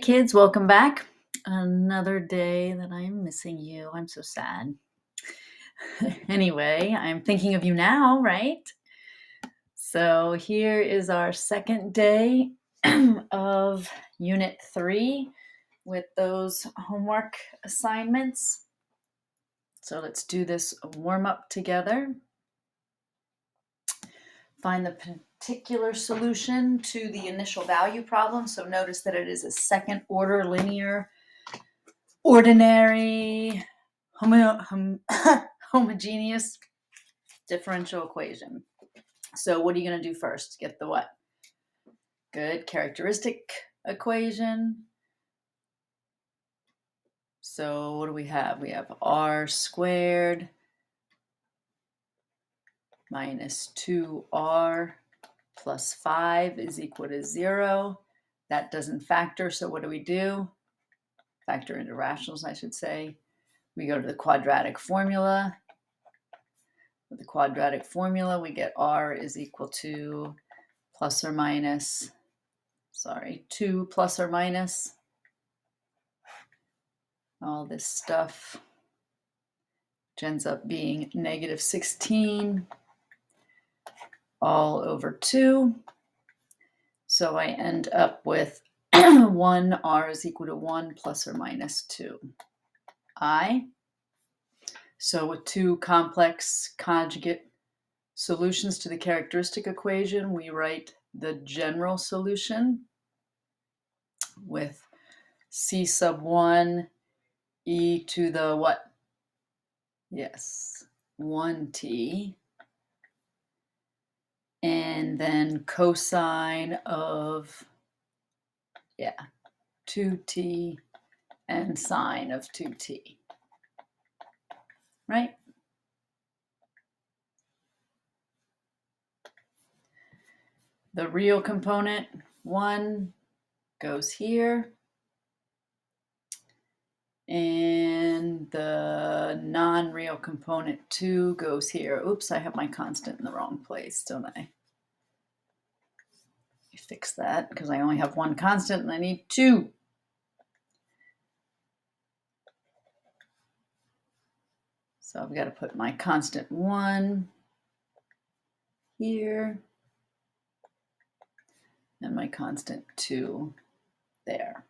kids, welcome back. Another day that I'm missing you. I'm so sad. Anyway, I'm thinking of you now, right? So here is our second day of Unit 3 with those homework assignments. So let's do this warm-up together. Find the particular solution to the initial value problem. So notice that it is a second order linear ordinary homogeneous differential equation. So what are you going to do first? Get the what? Good. Characteristic equation. So what do we have? We have r squared minus 2r plus 5 is equal to 0. That doesn't factor, so what do? Factor into rationals, I should say. We go to the quadratic formula. With the quadratic formula, we get r is equal to 2 plus or minus all this stuff, which ends up being negative 16 all over 2. So I end up with 1, r is equal to 1 plus or minus 2. So with two complex conjugate solutions to the characteristic equation, we write the general solution with c sub 1 e to the what? Yes, 1t. And then cosine of, 2t and sine of 2t. Right? The real component, 1, goes here. And the non-real component 2 goes here. Oops, I have my constant in the wrong place, don't I? Fix that because I only have one constant and I need 2. So I've got to put my constant 1 here and my constant 2 there.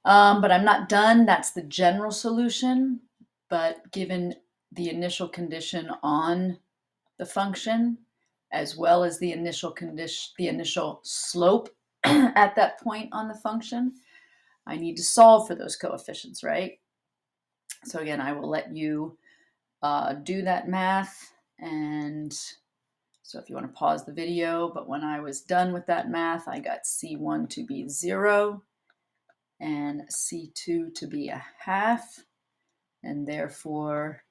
But I'm not done. That's the general solution. But given the initial condition on the function, as well as the initial condition, the initial slope at that point on the function, I need to solve for those coefficients, right? So again, I will let you do that math. And so if you want to pause the video, but when I was done with that math, I got C1 to be 0 and C2 to be 1/2. And therefore,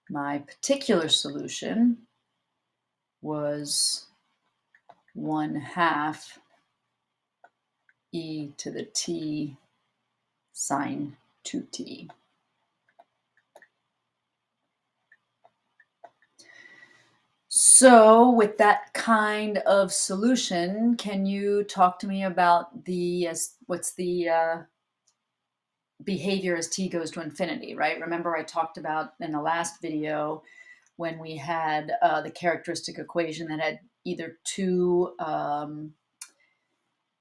my particular solution was 1/2 e to the t sine 2t. So with that kind of solution, can you talk to me about what's the behavior as t goes to infinity, right? Remember I talked about in the last video when we had the characteristic equation that had either two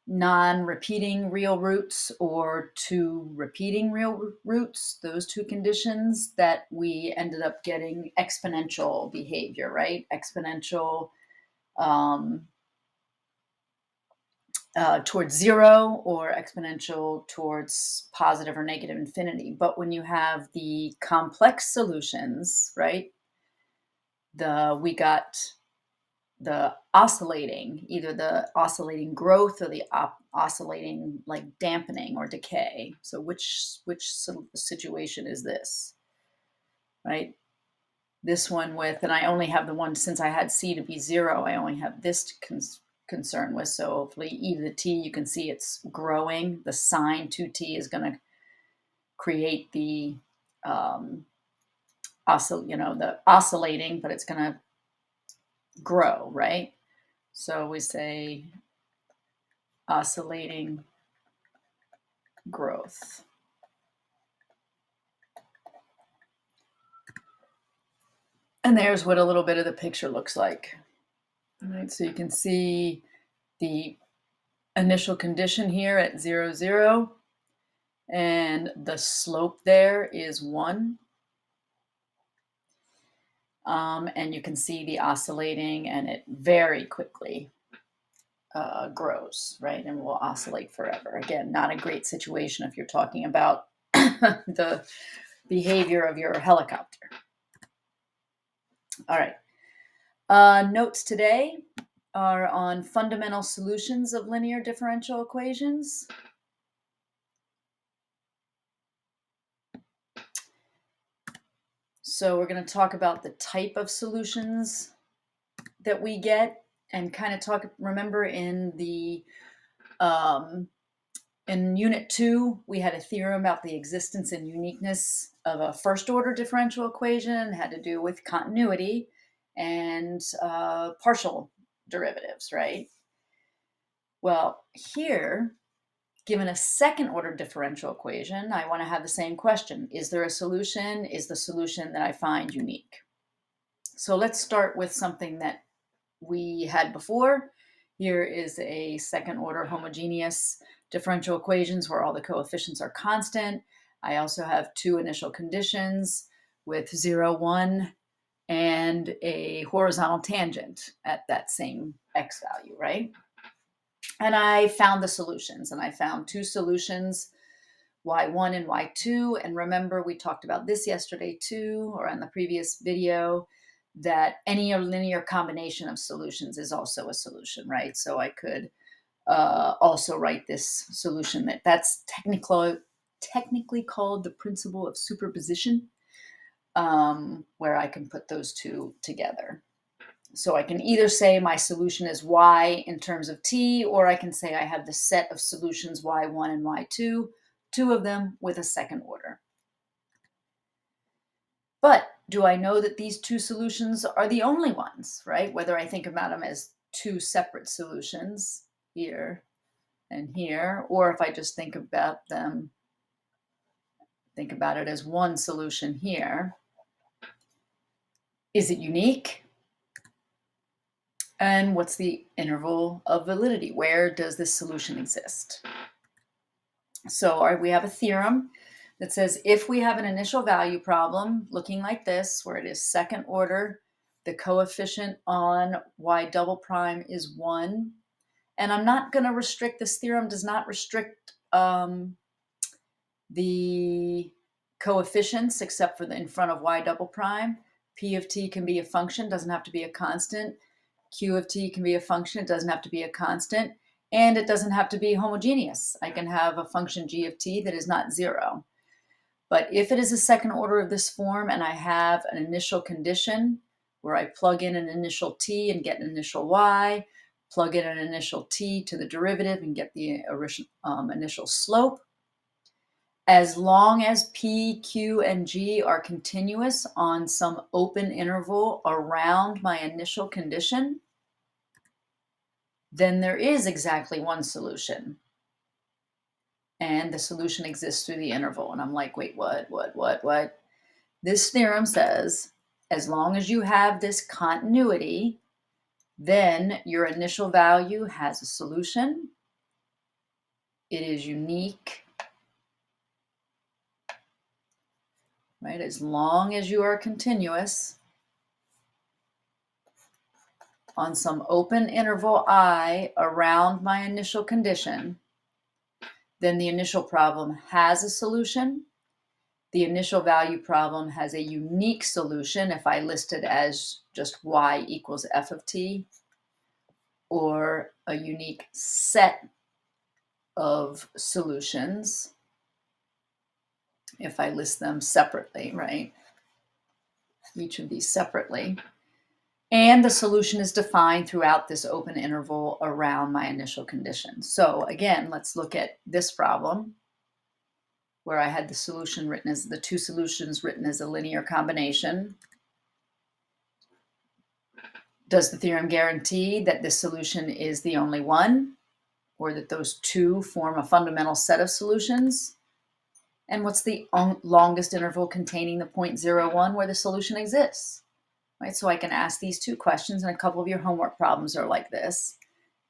non-repeating real roots or two repeating real roots, those two conditions, that we ended up getting exponential behavior, right? Exponential towards 0 or exponential towards positive or negative infinity. But when you have the complex solutions, right, we got the oscillating, either the oscillating growth or the oscillating like dampening or decay. So which situation is this, right? This one with, and I only have the one, since I had C to be 0, I only have this to concern with. So hopefully e to the t, you can see it's growing. The sine 2t is going to create the the oscillating, but it's going to grow, right? So we say oscillating growth. And there's what a little bit of the picture looks like. All right, so you can see the initial condition here at 0, 0, and the slope there is 1. And you can see the oscillating, and it very quickly grows, right? And will oscillate forever. Again, not a great situation if you're talking about the behavior of your helicopter. All right. Notes today are on fundamental solutions of linear differential equations. So we're going to talk about the type of solutions that we get, and kind of talk, remember in the in Unit 2, we had a theorem about the existence and uniqueness of a first-order differential equation. It had to do with continuity and partial derivatives, right? Well, here, given a second-order differential equation, I want to have the same question. Is there a solution? Is the solution that I find unique? So let's start with something that we had before. Here is a second-order homogeneous differential equations where all the coefficients are constant. I also have two initial conditions with 0, 1, and a horizontal tangent at that same x value, right? And I found the solutions, and I found two solutions, y1 and y2. And remember, we talked about this yesterday too, or on the previous video, that any linear combination of solutions is also a solution, right? So I could also write this solution that's technically called the principle of superposition, where I can put those two together. So I can either say my solution is y in terms of t, or I can say I have the set of solutions y1 and y2, two of them with a second order. But do I know that these two solutions are the only ones, right? Whether I think about them as two separate solutions here and here, or if I just think about it as one solution here. Is it unique? And what's the interval of validity? Where does this solution exist? So we have a theorem that says if we have an initial value problem looking like this, where it is second order, the coefficient on y double prime is 1. And I'm not going to restrict, this theorem does not restrict the coefficients except for the in front of y double prime. P of t can be a function, doesn't have to be a constant. Q of t can be a function, it doesn't have to be a constant. And it doesn't have to be homogeneous. I can have a function g of t that is not 0. But if it is a second order of this form and I have an initial condition where I plug in an initial t and get an initial y, plug in an initial t to the derivative and get the initial slope, as long as p, q, and g are continuous on some open interval around my initial condition, then there is exactly one solution. And the solution exists through the interval. And I'm like, wait, what? This theorem says, as long as you have this continuity, then your initial value has a solution. It is unique, right? As long as you are continuous on some open interval I around my initial condition, then the initial problem has a solution. The initial value problem has a unique solution if I list it as just y equals f of t, or a unique set of solutions if I list them separately, right? Each of these separately. And the solution is defined throughout this open interval around my initial condition. So again, let's look at this problem where I had the solution written as the two solutions written as a linear combination. Does the theorem guarantee that this solution is the only one? or that those two form a fundamental set of solutions? And what's the longest interval containing the 0.01 where the solution exists? Right, so I can ask these two questions, and a couple of your homework problems are like this,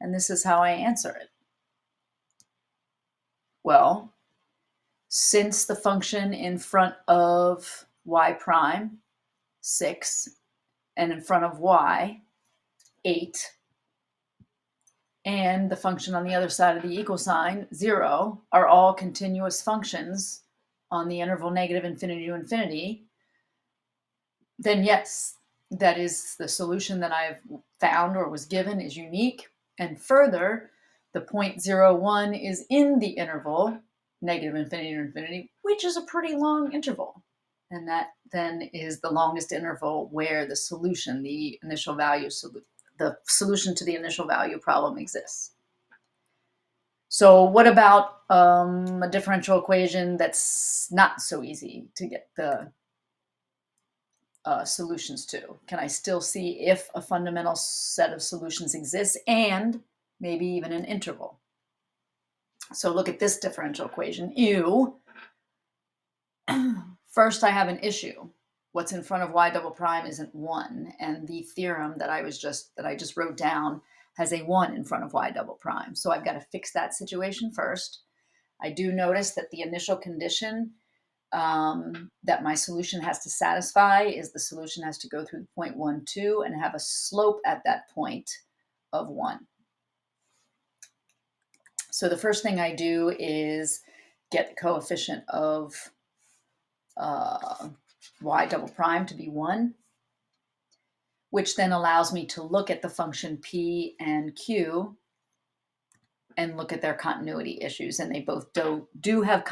and this is how I answer it. Well, since the function in front of y prime, 6, and in front of y, 8, and the function on the other side of the equal sign, 0, are all continuous functions on the interval negative infinity to infinity, then yes, that is the solution that I've found or was given is unique. And further, the 0.01 is in the interval negative infinity to infinity, which is a pretty long interval. And that then is the longest interval where the solution, the initial value, the solution to the initial value problem exists. So what about a differential equation that's not so easy to get the solutions to? Can I still see if a fundamental set of solutions exists and maybe even an interval? So look at this differential equation. U, first I have an issue. What's in front of y double prime isn't 1, and the theorem that I just wrote down has a 1 in front of y double prime. So I've got to fix that situation first. I do notice that the initial condition that my solution has to satisfy is the solution has to go through the 0.12 and have a slope at that point of 1. So the first thing I do is get the coefficient of y double prime to be 1, which then allows me to look at the function p and q and look at their continuity issues, and they both do have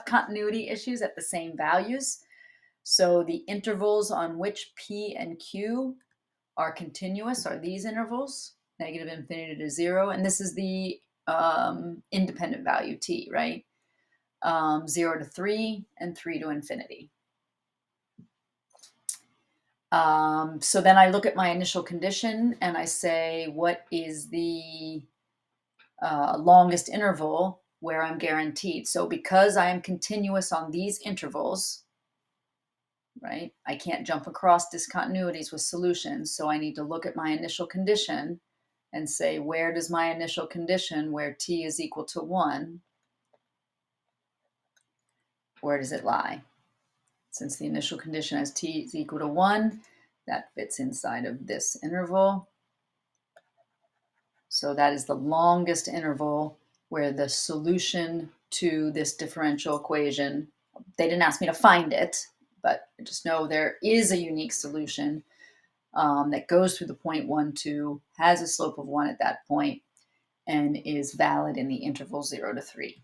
continuity issues at the same values. So the intervals on which p and q are continuous are these intervals, negative infinity to 0, and this is the independent value t, right? 0 to 3 and 3 to infinity. So then I look at my initial condition and I say, what is the longest interval where I'm guaranteed? So because I am continuous on these intervals, right, I can't jump across discontinuities with solutions. So I need to look at my initial condition and say, where does my initial condition, where t is equal to 1, where does it lie? Since the initial condition has t is equal to 1, that fits inside of this interval. So that is the longest interval where the solution to this differential equation, they didn't ask me to find it, but just know there is a unique solution that goes through the 0.12, has a slope of 1 at that point, and is valid in the interval 0 to 3.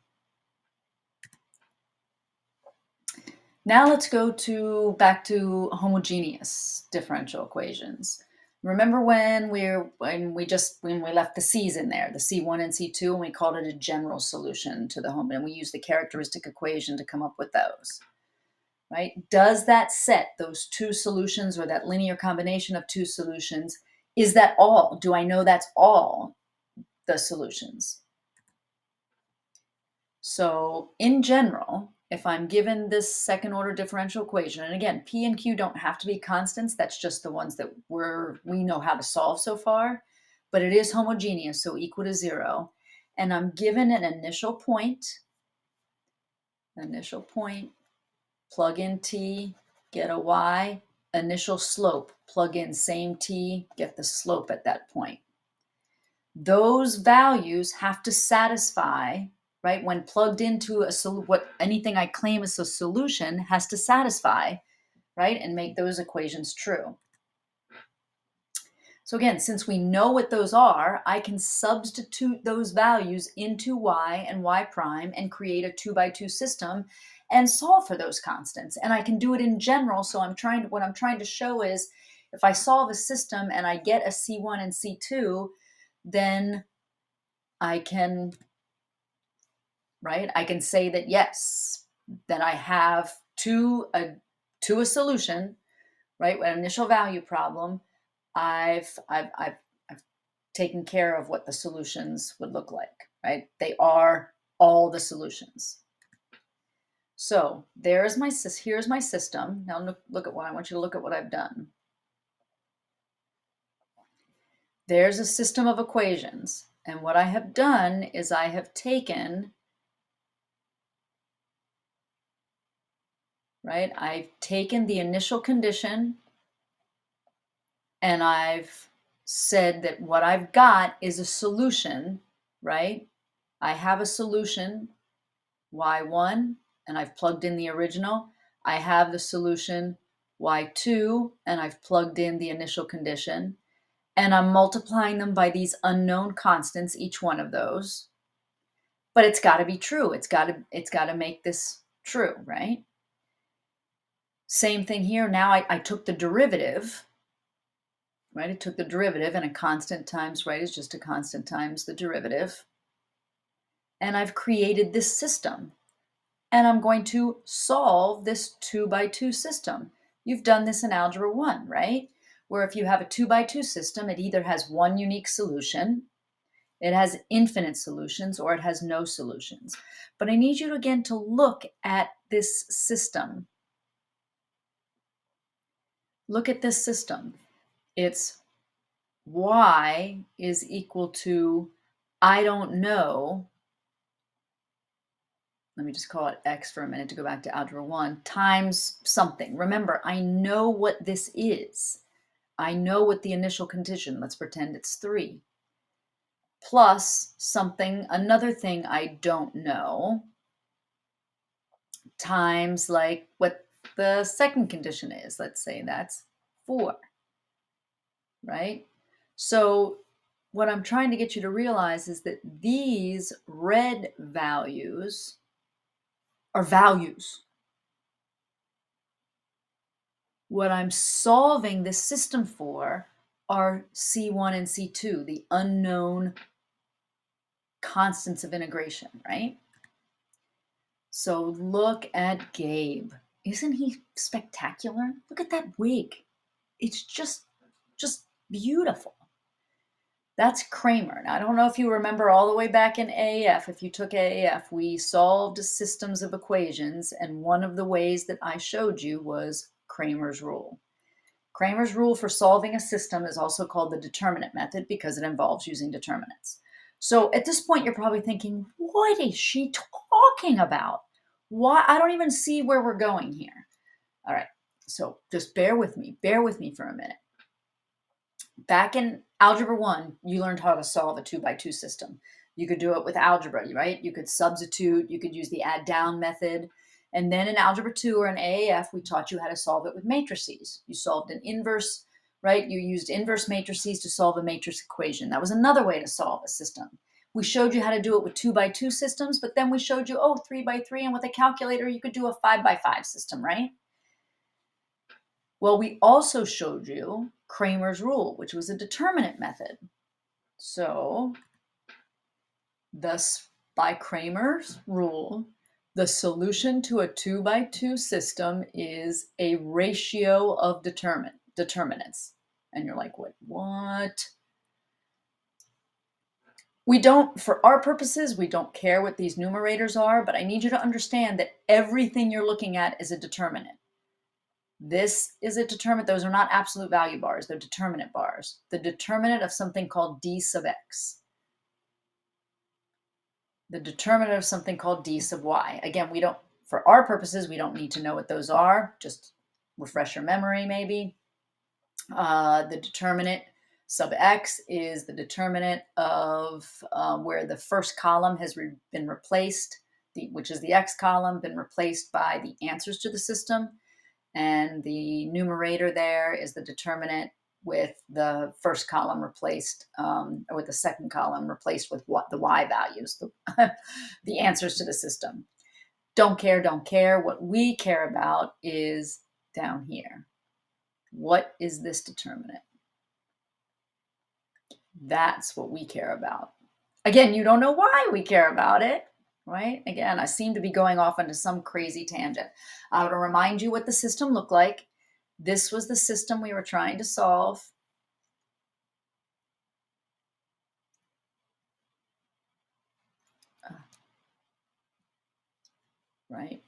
Now let's go back to homogeneous differential equations. Remember when we left the C's in there, the C1 and C2, and we called it a general solution to the and we used the characteristic equation to come up with those, right? Does that set, those two solutions or that linear combination of two solutions, is that all? Do I know that's all the solutions? So in general, if I'm given this second order differential equation, and again, P and Q don't have to be constants, that's just the ones that we know how to solve so far, but it is homogeneous, so equal to 0. And I'm given an initial point, plug in T, get a Y, initial slope, plug in same T, get the slope at that point. Those values have to satisfy, right? When plugged into anything I claim is a solution has to satisfy, right? And make those equations true. So again, since we know what those are, I can substitute those values into y and y prime and create a 2x2 system and solve for those constants. And I can do it in general. So what I'm trying to show is if I solve a system and I get a C1 and C2, then I can, right? I can say that yes, that I have to a solution, right? An initial value problem. I've taken care of what the solutions would look like, right? They are all the solutions. So here's my system. Now look at what I want you to look at what I've done. There's a system of equations. And what I have done is I have taken, right? I've taken the initial condition and I've said that what I've got is a solution, right? I have a solution, y1, and I've plugged in the original. I have the solution y2, and I've plugged in the initial condition. And I'm multiplying them by these unknown constants, each one of those. But it's got to be true. It's got to make this true, right? Same thing here. Now I took the derivative, right? I took the derivative, and a constant times, right, is just a constant times the derivative. And I've created this system. And I'm going to solve this 2x2 system. You've done this in Algebra 1, right? Where if you have a 2x2 system, it either has one unique solution, it has infinite solutions, or it has no solutions. But I need you again to look at this system. Look at this system. It's y is equal to, I don't know, let me just call it x for a minute to go back to Algebra 1, times something. Remember, I know what this is. I know what the initial condition, let's pretend it's 3, plus something, another thing I don't know, times like what the second condition is. Let's say that's 4, right? So what I'm trying to get you to realize is that these red values are values. What I'm solving this system for are C1 and C2, the unknown constants of integration, right? So look at Gabe. Isn't he spectacular? Look at that wig. It's just beautiful. That's Kramer. Now, I don't know if you remember all the way back in AAF. If you took AAF, we solved systems of equations, and one of the ways that I showed you was Kramer's rule. Kramer's rule for solving a system is also called the determinant method because it involves using determinants. So at this point, you're probably thinking, what is she talking about? Why? I don't even see where we're going here. All right, so just bear with me for a minute. Back in Algebra 1, you learned how to solve a 2x2 system. You could do it with algebra, right? You could substitute, you could use the add down method. And then in Algebra 2 or in AAF, we taught you how to solve it with matrices. You solved an inverse, right? You used inverse matrices to solve a matrix equation. That was another way to solve a system. We showed you how to do it with 2x2 systems, but then we showed you, 3x3, and with a calculator, you could do a 5x5 system, right? Well, we also showed you Kramer's rule, which was a determinant method. So, thus, by Kramer's rule, the solution to a 2x2 system is a ratio of determinants. And you're like, wait, what? We don't, for our purposes, we don't care what these numerators are, but I need you to understand that everything you're looking at is a determinant. This is a determinant. Those are not absolute value bars. They're determinant bars. The determinant of something called d sub x. The determinant of something called d sub y. Again, we don't, for our purposes, we don't need to know what those are. Just refresh your memory, maybe. The determinant sub x is the determinant of where the first column has been replaced, which is the x column, been replaced by the answers to the system. And the numerator there is the determinant with the first column replaced, or with the second column replaced with what the y values, the answers to the system. Don't care. What we care about is down here. What is this determinant? That's what we care about. Again, you don't know why we care about it, right? Again, I seem to be going off into some crazy tangent. I want to remind you what the system looked like. This was the system we were trying to solve. right?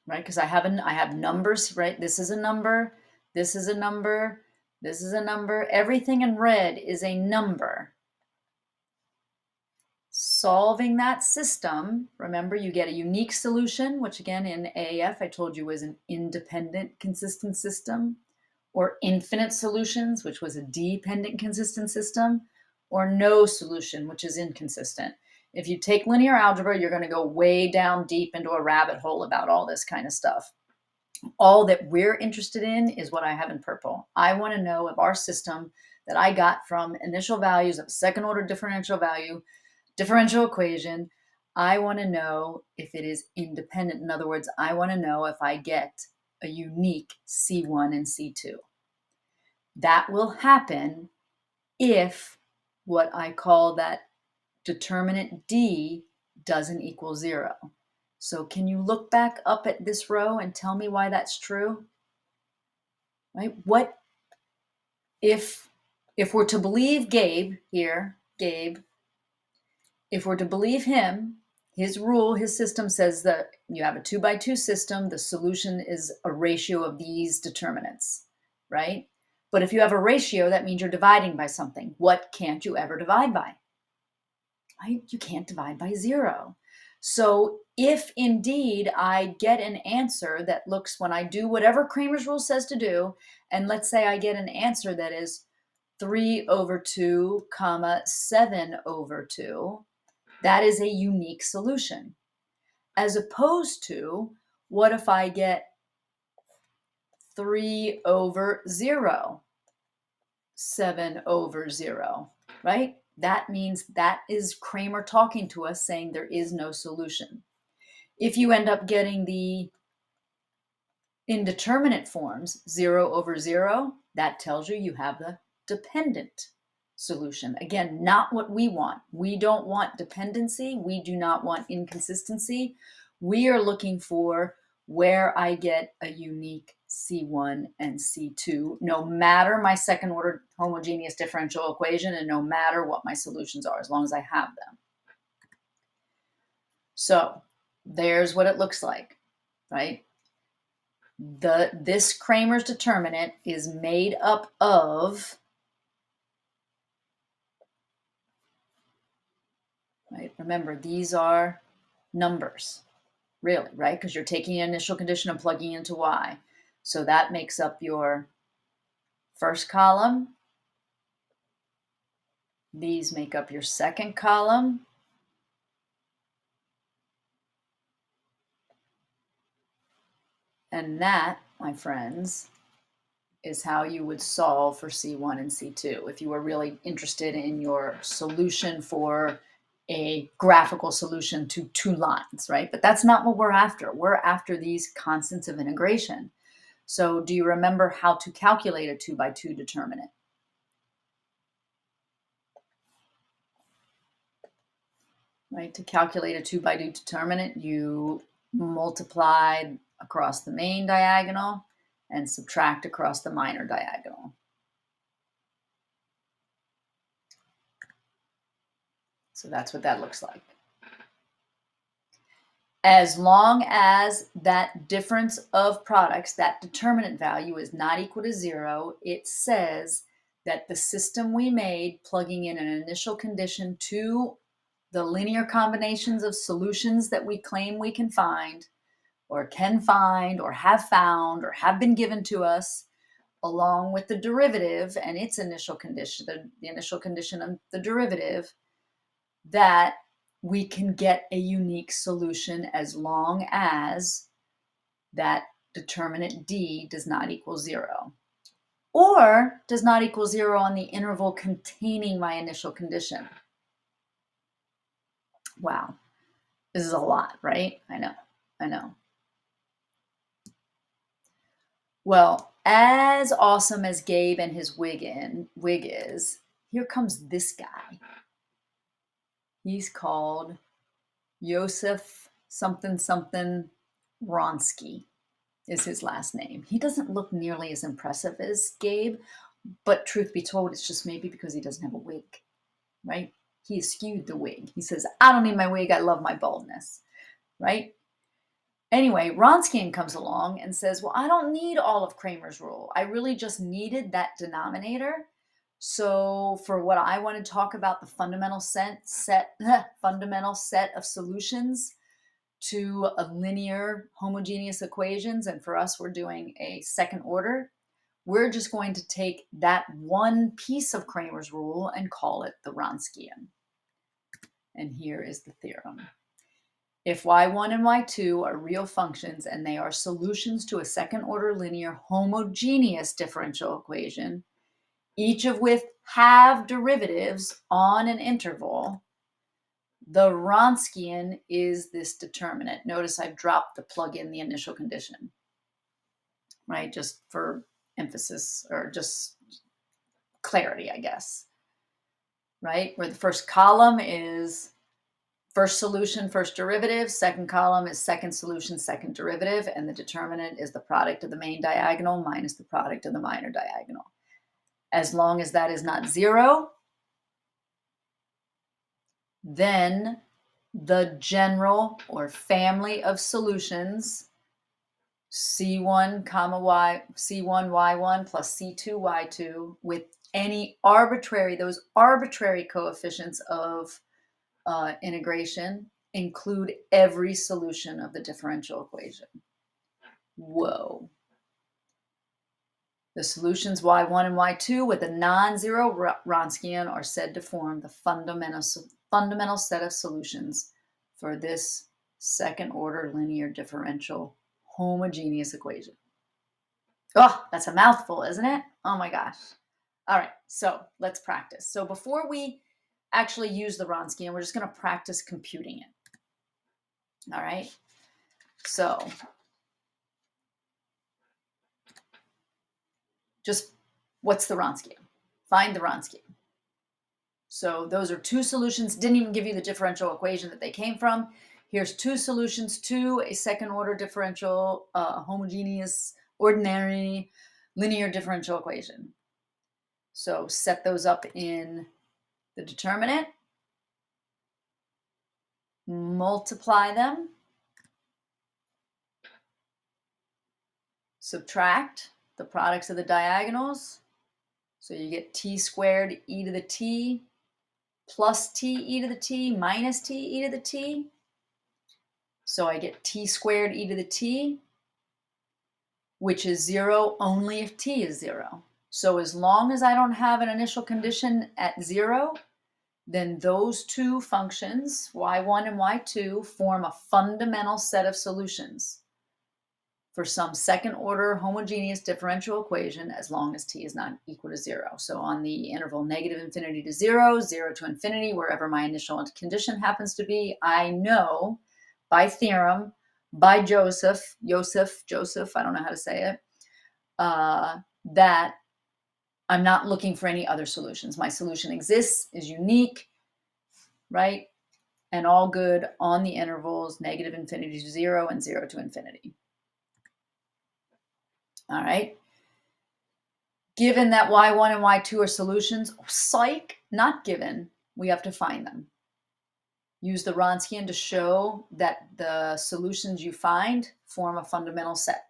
Right? Because I have numbers, right? This is a number, this is a number, this is a number. Everything in red is a number. Solving that system, remember you get a unique solution, which again in AAF I told you was an independent consistent system, or infinite solutions, which was a dependent consistent system, or no solution, which is inconsistent. If you take linear algebra, you're going to go way down deep into a rabbit hole about all this kind of stuff. All that we're interested in is what I have in purple. I want to know if our system that I got from initial values of second order differential equation, I want to know if it is independent. In other words, I want to know if I get a unique C1 and C2. That will happen if what I call that determinant D doesn't equal 0. So can you look back up at this row and tell me why that's true? Right? What if we're to believe Gabe here, if we're to believe him, his rule, his system says that you have a 2 by 2 system, the solution is a ratio of these determinants, right? But if you have a ratio, that means you're dividing by something. What can't you ever divide by? Right? You can't divide by 0. So if indeed I get an answer that looks, when I do whatever Cramer's rule says to do, and let's say I get an answer that is 3 over 2 comma 7 over 2, that is a unique solution. As opposed to, what if I get 3 over 0, 7 over 0, right? That means that is Cramer talking to us saying there is no solution. If you end up getting the indeterminate forms, 0 over 0, that tells you you have the dependent solution. Again, not what we want. We don't want dependency. We do not want inconsistency. We are looking for where I get a unique C1 and C2, no matter my second order homogeneous differential equation and no matter what my solutions are, as long as I have them. So there's what it looks like, right? This Cramer's determinant is made up of, right? Remember, these are numbers, really, right? Because you're taking an initial condition and plugging into y. So that makes up your first column. These make up your second column. And that, my friends, is how you would solve for C1 and C2 if you were really interested in your solution for a graphical solution to 2 lines, right? But that's not what we're after. We're after these constants of integration. So do you remember how to calculate a 2 by 2 determinant? Right? To calculate a 2 by 2 determinant, you multiply across the main diagonal and subtract across the minor diagonal. So that's what that looks like. As long as that difference of products, that determinant value is not equal to 0, it says that the system we made, plugging in an initial condition to the linear combinations of solutions that we claim we can find or have found or have been given to us, along with the derivative and its initial condition, the initial condition of the derivative, that we can get a unique solution as long as that determinant D does not equal 0, or does not equal 0 on the interval containing my initial condition. Wow, this is a lot, right? I know. Well, as awesome as Gabe and his wig is, here comes this guy. He's called Josef something something Wronski is his last name. He doesn't look nearly as impressive as Gabe, but truth be told, it's just maybe because he doesn't have a wig, right? he eschewed the wig. He says, I don't need my wig, I love my baldness, right? Anyway, Wronskian comes along and says, well, I don't need all of Kramer's rule. I really just needed that denominator. So for what I want to talk about, the fundamental fundamental set of solutions to a linear homogeneous equations, and for us, we're doing a second order, we're just going to take that one piece of Kramer's rule and call it the Wronskian. And here is the theorem. If y1 and y2 are real functions and they are solutions to a second order linear homogeneous differential equation, each of which have derivatives on an interval, the Wronskian is this determinant. Notice I've dropped the plug in the initial condition, right? Just for emphasis or just clarity, I guess, right? Where the first column is first solution, first derivative. Second column is second solution, second derivative. And the determinant is the product of the main diagonal minus the product of the minor diagonal. As long as that is not 0, then the general or family of solutions, C1, y1 plus C2, y2, with any those arbitrary coefficients of integration, include every solution of the differential equation. Whoa. The solutions y1 and y2 with a non-zero Wronskian are said to form the fundamental set of solutions for this second order linear differential homogeneous equation. Oh, that's a mouthful, isn't it? Oh my gosh. All right, so let's practice. So before we actually use the Wronskian, we're just going to practice computing it. All right, so just what's the Wronskian? Find the Wronskian. So those are two solutions. Didn't even give you the differential equation that they came from. Here's two solutions to a second order differential homogeneous ordinary linear differential equation. So set those up in the determinant, multiply them, subtract the products of the diagonals. So you get t squared e to the t plus t e to the t minus t e to the t. So I get t squared e to the t, which is 0 only if t is 0. So as long as I don't have an initial condition at 0, then those two functions, y1 and y2, form a fundamental set of solutions for some second order homogeneous differential equation as long as t is not equal to 0. So on the interval -infinity to 0, 0 to infinity, wherever my initial condition happens to be, I know by theorem, by Joseph, I don't know how to say it, that I'm not looking for any other solutions. My solution exists, is unique, right? And all good on the intervals -infinity to 0 and 0 to infinity. All right. Given that y1 and y2 are solutions, psych, not given, we have to find them. Use the Wronskian to show that the solutions you find form a fundamental set.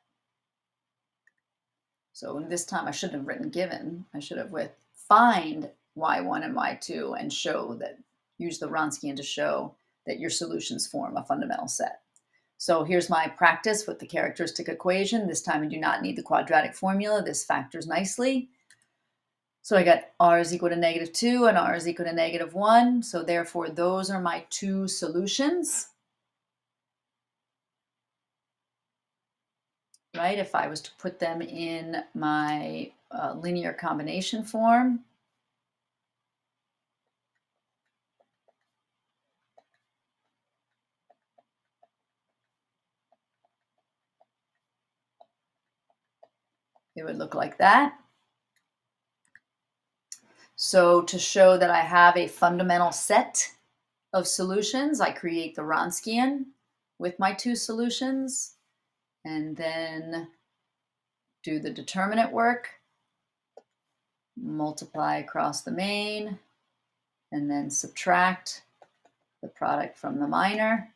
So this time I shouldn't have written given. I should have with find y1 and y2 and show that, use the Wronskian to show that your solutions form a fundamental set. So here's my practice with the characteristic equation. This time I do not need the quadratic formula. This factors nicely. So I got r is equal to -2 and r is equal to -1. So therefore, those are my two solutions. Right? If I was to put them in my linear combination form, it would look like that. So to show that I have a fundamental set of solutions, I create the Wronskian with my two solutions and then do the determinant work, multiply across the main, and then subtract the product from the minor.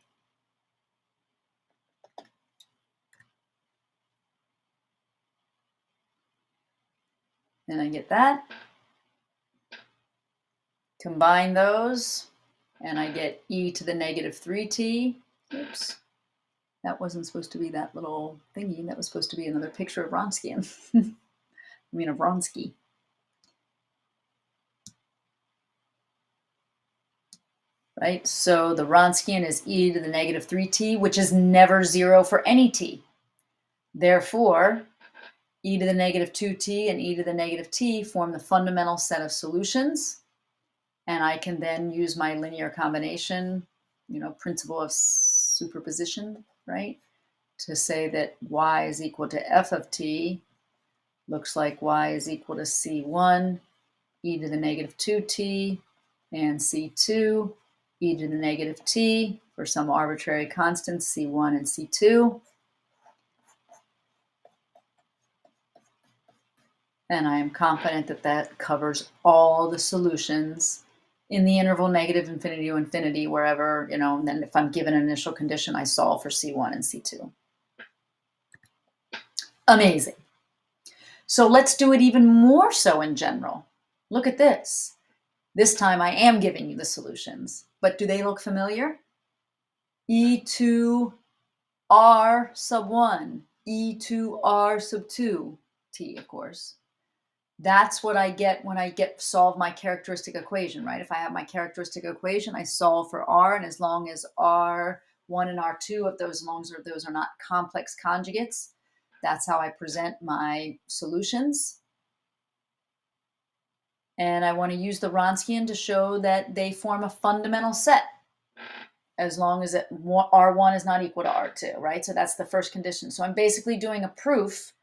And I get that. Combine those, and I get e to the negative 3t. Oops. That wasn't supposed to be that little thingy. That was supposed to be another picture of Wronskian. I mean, of Wronski. Right? So the Wronskian is e to the negative 3t, which is never 0 for any t. Therefore, e to the negative 2t and e to the negative t form the fundamental set of solutions. And I can then use my linear combination, principle of superposition, right? To say that y is equal to f of t looks like y is equal to c1 e to the negative 2t and c2 e to the negative t for some arbitrary constants c1 and c2. And I am confident that that covers all the solutions in the interval negative infinity to infinity, wherever, and then if I'm given an initial condition, I solve for c1 and c2. Amazing. So let's do it even more so in general. Look at this. This time I am giving you the solutions, but do they look familiar? E to r sub 1, e to r sub 2, t, of course. That's what I get when I solve my characteristic equation, right? If I have my characteristic equation, I solve for r, and as long as r1 and r2 of those, as long as those are not complex conjugates, that's how I present my solutions. And I want to use the Wronskian to show that they form a fundamental set as long as R1 is not equal to R2, right? So that's the first condition. So I'm basically doing a proof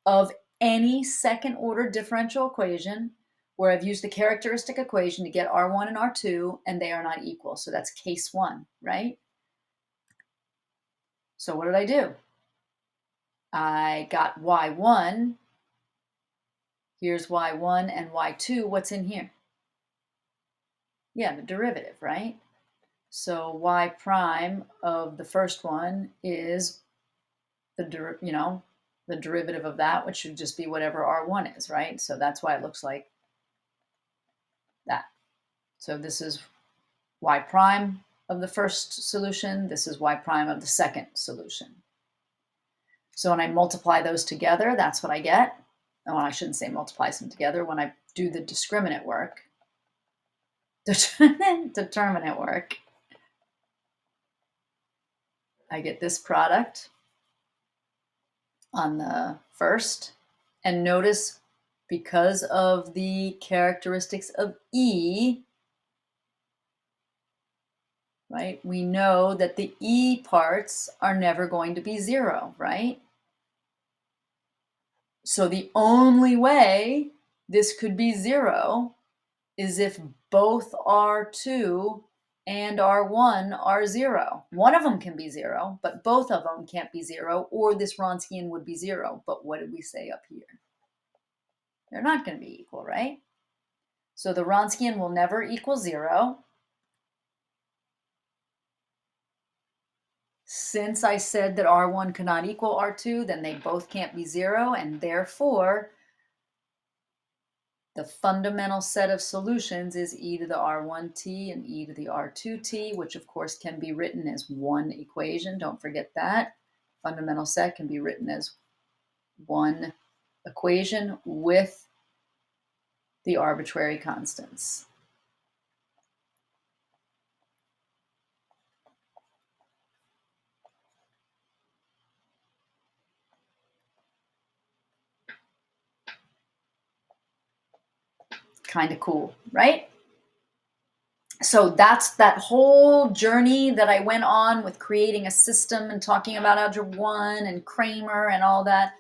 of any second order differential equation where I've used the characteristic equation to get R1 and R2 and they are not equal. So that's case 1, right? So what did I do? I got Y1. Here's Y1 and Y2. What's in here? Yeah, the derivative, right? So y prime of the first one is the derivative of that, which should just be whatever R1 is, right? So that's why it looks like that. So this is y prime of the first solution. This is y prime of the second solution. So when I multiply those together, that's what I get. Oh, I shouldn't say multiply them together. When I do the discriminant work, determinant work, I get this product on the first. And notice, because of the characteristics of E, right, we know that the E parts are never going to be 0, right? So the only way this could be 0 is if both R2 and R1 are 0. One of them can be 0, but both of them can't be 0, or this Wronskian would be 0. But what did we say up here? They're not going to be equal, right? So the Wronskian will never equal 0. Since I said that R1 cannot equal R2, then they both can't be 0, and therefore the fundamental set of solutions is e to the R1t and e to the R2t, which of course can be written as one equation. Don't forget that. Fundamental set can be written as one equation with the arbitrary constants. Kind of cool, right? So that's that whole journey that I went on with creating a system and talking about algebra 1 and Kramer and all that.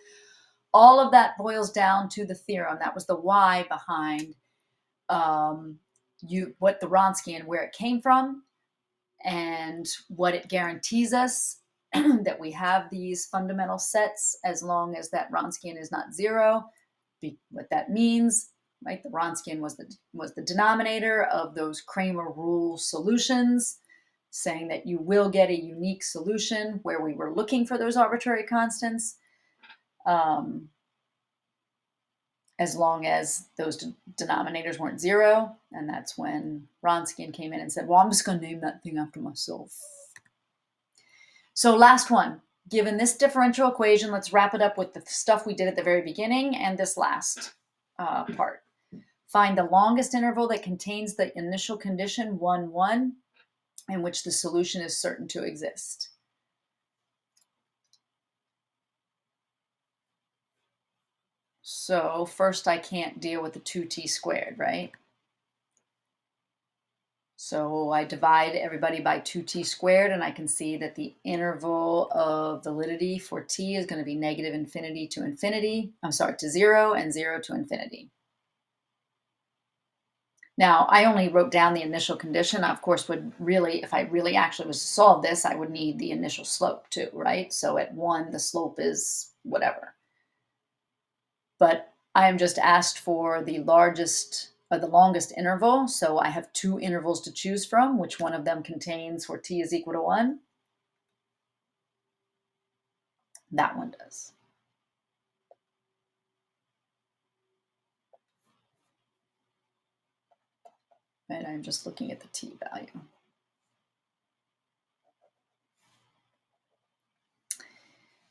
All of that boils down to the theorem. That was the why behind what the Wronskian, where it came from, and what it guarantees us, that we have these fundamental sets as long as that Wronskian is not 0. What that means, right? The Wronskian was the denominator of those Kramer rule solutions, saying that you will get a unique solution where we were looking for those arbitrary constants, as long as those denominators weren't zero. And that's when Wronskian came in and said, well, I'm just going to name that thing after myself. So last one. Given this differential equation, let's wrap it up with the stuff we did at the very beginning and this last part. Find the longest interval that contains the initial condition 1, 1, in which the solution is certain to exist. So first I can't deal with the 2t squared, right? So I divide everybody by 2t squared, and I can see that the interval of validity for t is going to be negative infinity to infinity. I'm sorry, to 0 and 0 to infinity. Now, I only wrote down the initial condition. I, of course, would really, if I really actually was to solve this, I would need the initial slope too, right? So at 1, the slope is whatever. But I am just asked for the largest or the longest interval. So I have 2 intervals to choose from. Which one of them contains where t is equal to 1? That one does. Right, I'm just looking at the t value.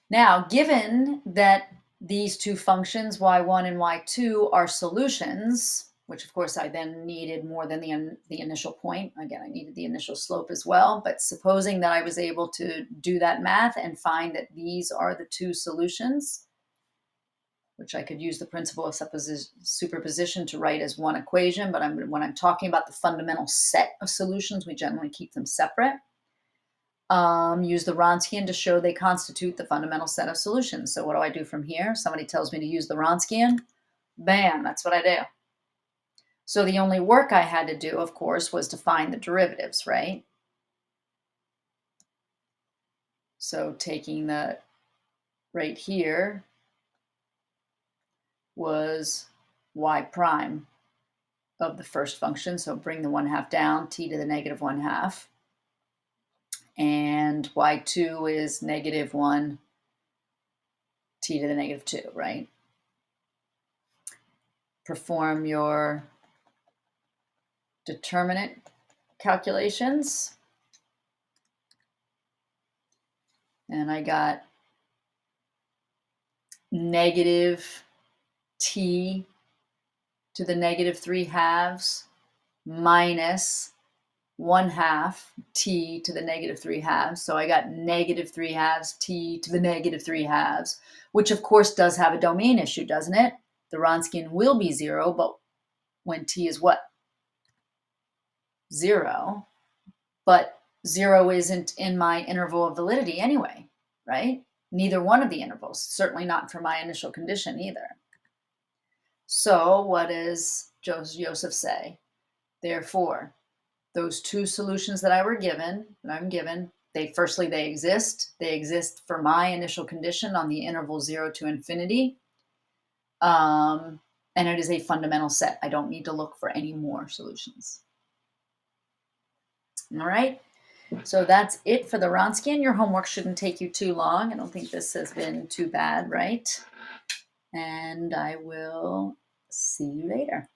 Now, given that these two functions, y1 and y2, are solutions, which of course I then needed more than the initial point. Again, I needed the initial slope as well. But supposing that I was able to do that math and find that these are the 2 solutions, which I could use the principle of superposition to write as one equation, but when I'm talking about the fundamental set of solutions, we generally keep them separate. Use the Wronskian to show they constitute the fundamental set of solutions. So what do I do from here? Somebody tells me to use the Wronskian. Bam, that's what I do. So the only work I had to do, of course, was to find the derivatives, right? So taking the right here was y prime of the first function. So bring the 1/2 down, t to the negative 1/2. And y2 is negative 1, t to the negative 2, right? Perform your determinant calculations. And I got negative t to the negative 3/2 minus 1/2 t to the negative 3/2. So I got negative 3/2 t to the negative 3/2, which of course does have a domain issue, doesn't it? The Wronskian will be 0, but when t is what? 0. But 0 isn't in my interval of validity anyway, right? Neither one of the intervals, certainly not for my initial condition either. So what does Joseph say? Therefore, those 2 solutions that I'm given, they exist. They exist for my initial condition on the interval 0 to infinity. And it is a fundamental set. I don't need to look for any more solutions. All right. So that's it for the Wronskian. Your homework shouldn't take you too long. I don't think this has been too bad, right? And I will see you later.